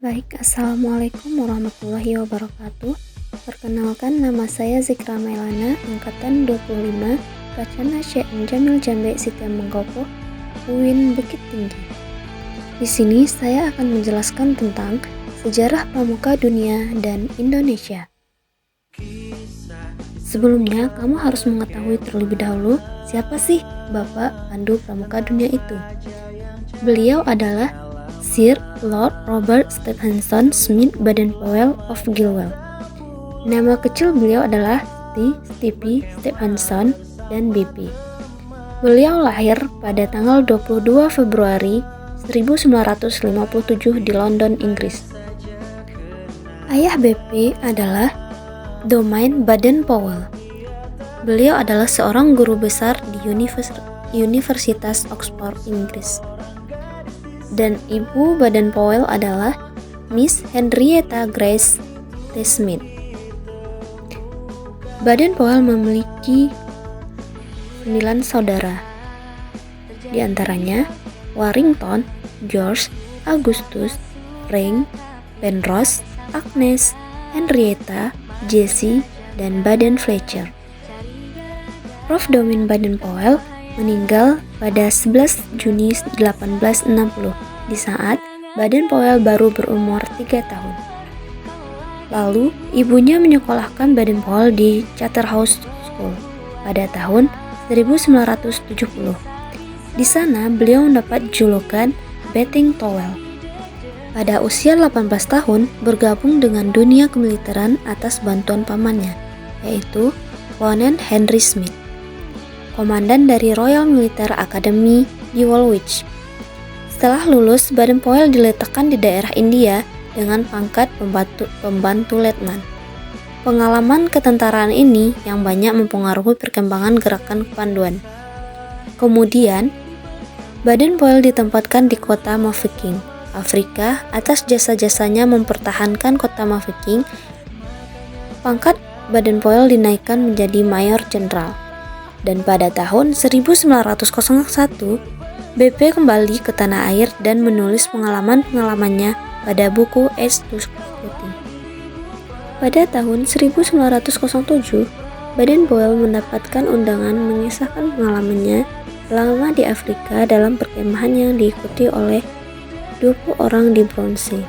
Baik, Assalamualaikum warahmatullahi wabarakatuh. Perkenalkan, nama saya Zikra Mailana, angkatan 25, Kacana Syekh Jamil Jambe Sitiam Mengkopo, UIN Bukit Tinggi. Di sini saya akan menjelaskan tentang sejarah pramuka dunia dan Indonesia. Sebelumnya, kamu harus mengetahui terlebih dahulu siapa sih Bapak Pandu Pramuka Dunia itu. Beliau adalah Sir Lord Robert Stephenson Smith Baden-Powell of Gilwell. Nama kecil beliau adalah Stevie Stephenson dan BP. Beliau lahir pada tanggal 22 Februari 1957 di London, Inggris. Ayah BP adalah Domain Baden-Powell. Beliau adalah seorang guru besar di Universitas Oxford, Inggris. Dan ibu Baden-Powell adalah Miss Henrietta Grace T. Smith. Baden-Powell memiliki 9 saudara. Di antaranya Warrington, George, Augustus, Frank, Penrose, Agnes, Henrietta, Jessie, dan Baden Fletcher. Prof. Domain Baden-Powell meninggal pada 11 Juni 1860 di saat Baden-Powell baru berumur 3 tahun. Lalu, ibunya menyekolahkan Baden-Powell di Charterhouse School pada tahun 1970. Di sana, beliau mendapat julukan Bathing Towel. Pada usia 18 tahun, bergabung dengan dunia kemiliteran atas bantuan pamannya, yaitu Kolonel Henry Smith, komandan dari Royal Military Academy di Woolwich. Setelah lulus, Baden-Powell diletakkan di daerah India dengan pangkat pembantu letnan. Pengalaman ketentaraan ini yang banyak mempengaruhi perkembangan gerakan kepanduan. Kemudian, Baden-Powell ditempatkan di kota Mafeking, Afrika atas jasa-jasanya mempertahankan kota Mafeking. Pangkat Baden-Powell dinaikkan menjadi Mayor Jenderal. Dan pada tahun 1901, BP kembali ke tanah air dan menulis pengalaman-pengalamannya pada buku Age to Scouting. Pada tahun 1907, Baden-Powell mendapatkan undangan mengisahkan pengalamannya selama di Afrika dalam perkemahan yang diikuti oleh 20 orang di Brownsea.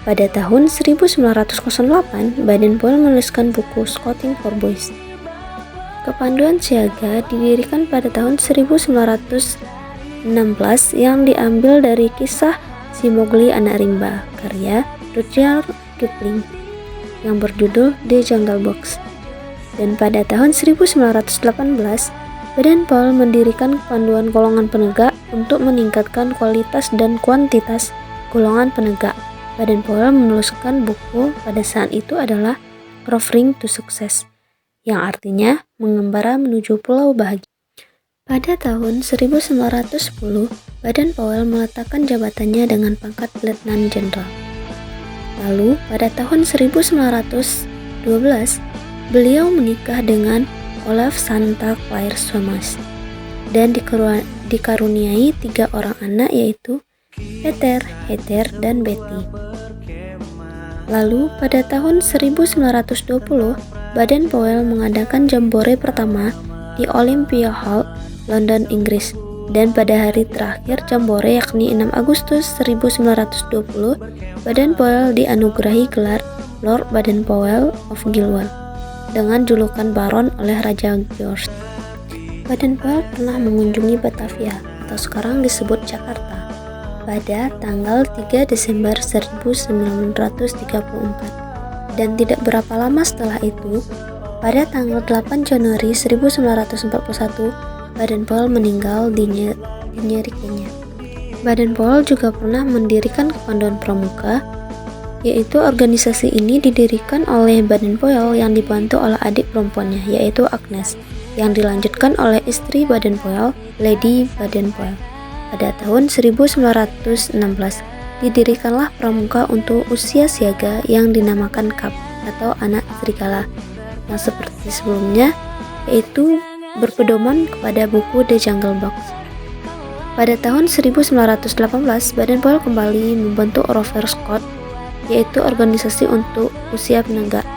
Pada tahun 1908, Baden-Powell menuliskan buku Scouting for Boys. Kepanduan siaga didirikan pada tahun 1916 yang diambil dari kisah Si Mowgli Anak Rimba karya Rudyard Kipling yang berjudul The Jungle Book. Dan pada tahun 1918, Baden-Powell mendirikan kepanduan golongan penegak untuk meningkatkan kualitas dan kuantitas golongan penegak. Baden-Powell menuliskan buku pada saat itu adalah Proffering to Success, yang artinya mengembara menuju pulau bahagia. Pada tahun 1910, Baden-Powell meletakkan jabatannya dengan pangkat Letnan Jenderal. Lalu, pada tahun 1912, beliau menikah dengan Olaf Santa Claire Sommers dan dikaruniai 3 orang anak, yaitu Peter, Heather, dan Betty. Lalu, pada tahun 1920, Baden-Powell mengadakan jambore pertama di Olympia Hall, London, Inggris. Dan pada hari terakhir jambore, yakni 6 Agustus 1920, Baden-Powell dianugerahi gelar Lord Baden-Powell of Gilwell dengan julukan Baron oleh Raja George. Baden-Powell pernah mengunjungi Batavia atau sekarang disebut Jakarta pada tanggal 3 Desember 1934. Dan tidak berapa lama setelah itu, pada tanggal 8 Januari 1941, Baden-Powell meninggal di Nyeri, Kenya. Baden-Powell juga pernah mendirikan Kepanduan Pramuka, yaitu organisasi ini didirikan oleh Baden-Powell yang dibantu oleh adik perempuannya, yaitu Agnes, yang dilanjutkan oleh istri Baden-Powell, Lady Baden-Powell. Pada tahun 1916, didirikanlah pramuka untuk usia siaga yang dinamakan Kap atau anak serigala, yang seperti sebelumnya, yaitu berpedoman kepada buku The Jungle Book. Pada tahun 1918, Badan POL kembali membentuk Rover Scout, yaitu organisasi untuk usia penegak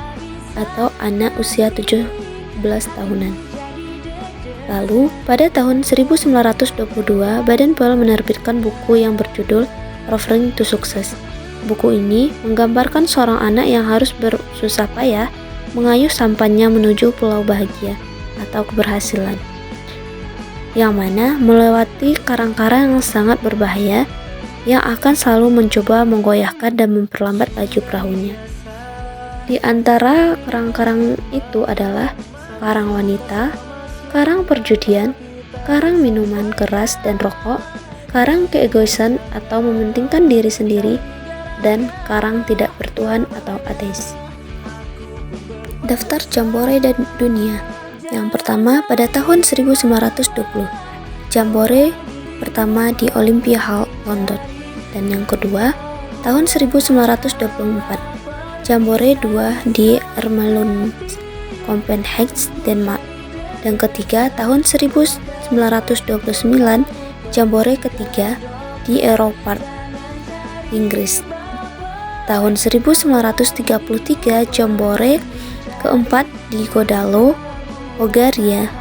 atau anak usia 17 tahunan. Lalu, pada tahun 1922, Badan POL menerbitkan buku yang berjudul Rovering to Success. Buku ini menggambarkan seorang anak yang harus bersusah payah mengayuh sampannya menuju pulau bahagia atau keberhasilan, yang mana melewati karang-karang yang sangat berbahaya yang akan selalu mencoba menggoyahkan dan memperlambat laju perahunya. Di antara karang-karang itu adalah karang wanita, karang perjudian, karang minuman keras dan rokok, karang keegoisan atau mementingkan diri sendiri, dan karang tidak bertuhan atau ateis. Daftar Jambore dan Dunia. Yang pertama pada tahun 1920, Jambore pertama di Olympia Hall, London. Dan yang kedua, tahun 1924, Jambore 2 di Ermelund, Copenhagen, Denmark. Dan ketiga, tahun 1929, Jambore ketiga di Eropa, Inggris. Tahun 1933, Jambore keempat di Godalo, Bulgaria,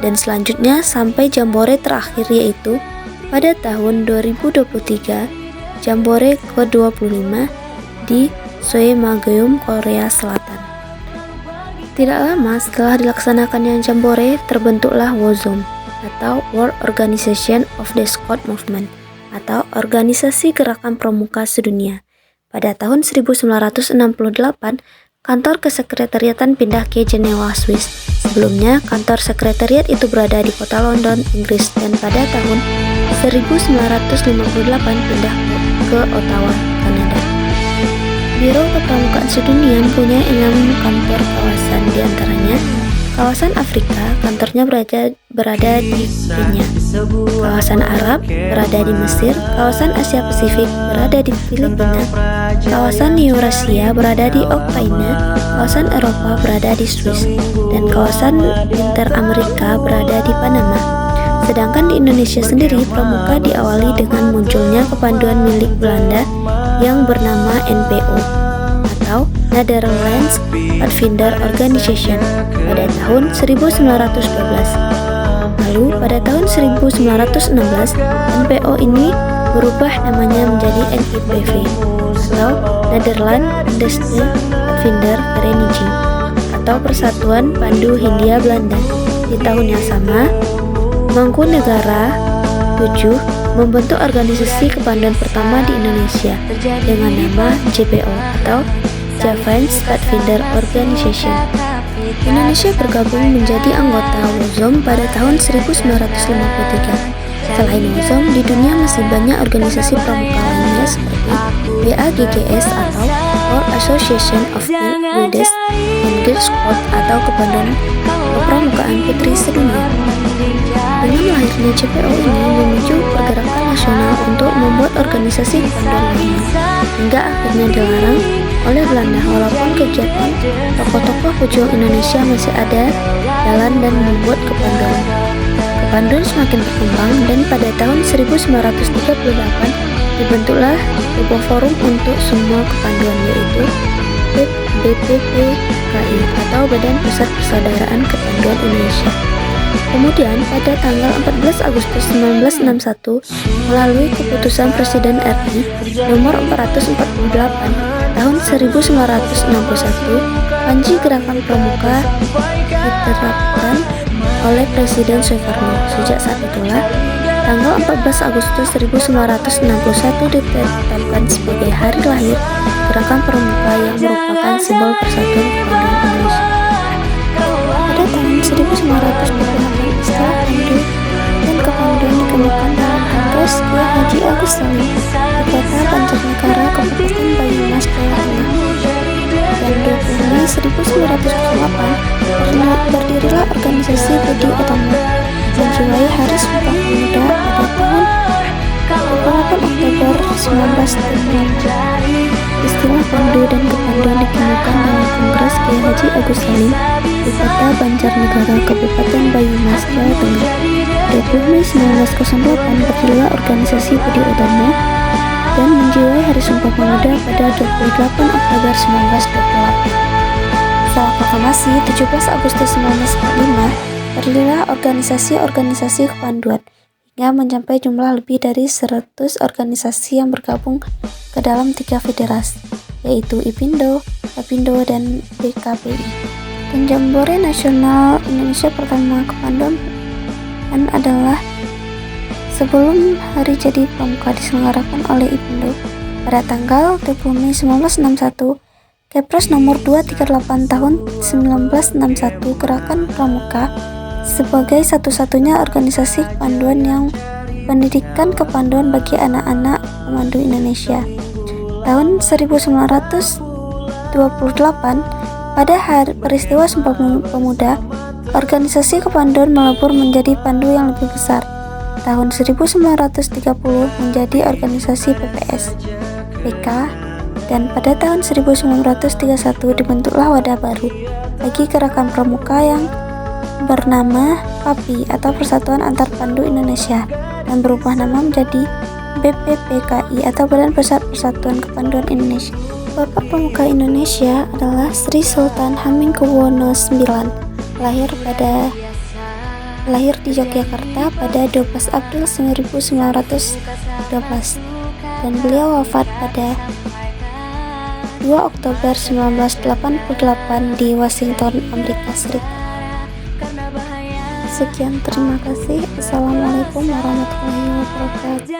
dan selanjutnya sampai Jambore terakhir yaitu pada tahun 2023 Jambore ke-25 di Soemageum, Korea Selatan. Tidak lama setelah dilaksanakannya Jambore, terbentuklah WOZOM atau World Organization of the Scout Movement atau Organisasi Gerakan Pramuka Sedunia. Pada tahun 1968, kantor kesekretariatan pindah ke Jenewa, Swiss. Sebelumnya, kantor sekretariat itu berada di kota London, Inggris, dan pada tahun 1958 pindah ke Ottawa, Kanada. Biro Kepramukaan Sedunia mempunyai 6 kantor kawasan, di antaranya kawasan Afrika, kantornya berada di Kenya. Kawasan Arab berada di Mesir, kawasan Asia Pasifik berada di Filipina, kawasan Eurasia berada di Ukraina, kawasan Eropa berada di Swiss, dan kawasan Interamerika berada di Panama. Sedangkan di Indonesia sendiri, pramuka diawali dengan munculnya kepanduan milik Belanda yang bernama NPO atau Netherlands Pathfinder Organization pada tahun 1912. Lalu pada tahun 1916, NPO ini berubah namanya menjadi NIPV atau Netherlands Industry Pathfinder Vereniging atau Persatuan Pandu Hindia Belanda. Di tahun yang sama, Mangkunegara 7 membentuk organisasi kepanduan pertama di Indonesia dengan nama JPO atau Javanese Pathfinder Organization. Indonesia bergabung menjadi anggota WOZOM pada tahun 1953. Selain WOZOM, di dunia masih banyak organisasi pramuka lainnya seperti WAGGS atau World Association of Field Guides and Girl Scouts atau Kepanduan Kepramukaan Putri Sedunia. Dengan lahirnya JPO ini memicu pergerakan nasional untuk membuat organisasi kepanduan lainnya, hingga akhirnya dilarang oleh Belanda. Walaupun kegiatan tokoh-tokoh pejuang Indonesia masih ada jalan dan membuat kepanduan. Kepanduan semakin berkembang dan pada tahun 1938 dibentuklah sebuah forum untuk semua kepanduan, yaitu BPPKI atau Badan Pusat Persaudaraan Kepanduan Indonesia. Kemudian pada tanggal 14 Agustus 1961 melalui keputusan Presiden RI nomor 448 tahun 1961, Panji Gerakan Pramuka diterapkan oleh Presiden Soekarno. Sejak saat itulah tanggal 14 Agustus 1961 ditetapkan sebagai hari lahir Gerakan Pramuka yang merupakan simbol persatuan kepanduan Indonesia. Pada tahun 1928, setelah Pandu dan Kepanduan dikemukakan dalam Kongres Kiai Haji Agus Salim di kota Banjarnegara, Kabupaten Banyumas, Jawa Tengah. Dan 20 Mei 1908 berdirilah organisasi Budi Utama menjiwai Hari Sumpah Pemuda pada tahun 28 Oktober 1936. Istilah Pandu dan Kepanduan dikemukakan dalam Kongres Kiai Haji Agus Salim di kota Banjarnegara, Kabupaten Banyumas, Jawa Tengah. 20 Mei 1908 berdirilah organisasi Budi Utomo dan menjiwai Hari Sumpah Pemuda pada 28 Oktober 1928. Setelah proklamasi 17 Agustus 1945, berdirilah organisasi-organisasi kepanduan hingga mencapai jumlah lebih dari 100 organisasi yang bergabung ke dalam 3 federasi, yaitu IPindo, Lapindo, dan BKPI. Dan Jambore Nasional Indonesia pertama kepanduan adalah sebelum Hari Jadi Pramuka diselenggarakan oleh IPindo pada tanggal 20 Mei 1961. Kepres nomor 238 tahun 1961 Gerakan Pramuka sebagai satu-satunya organisasi kepanduan yang pendidikan kepanduan bagi anak-anak pemandu Indonesia. Tahun 1928, pada hari peristiwa Sumpah Pemuda, organisasi kepanduan melebur menjadi pandu yang lebih besar. Tahun 1930 menjadi organisasi PPS, PK, dan pada tahun 1931 dibentuklah wadah baru bagi Gerakan Pramuka yang bernama PAPI atau Persatuan Antar Pandu Indonesia dan berubah nama menjadi BPPKI atau Badan Pusat Persatuan Kepanduan Indonesia. Bapak Pramuka Indonesia adalah Sri Sultan Hamengkubuwono IX, lahir di Yogyakarta pada 12 April 1912 dan beliau wafat pada 2 Oktober 1988 di Washington, Amerika Serikat. Sekian, terima kasih. Assalamualaikum warahmatullahi wabarakatuh.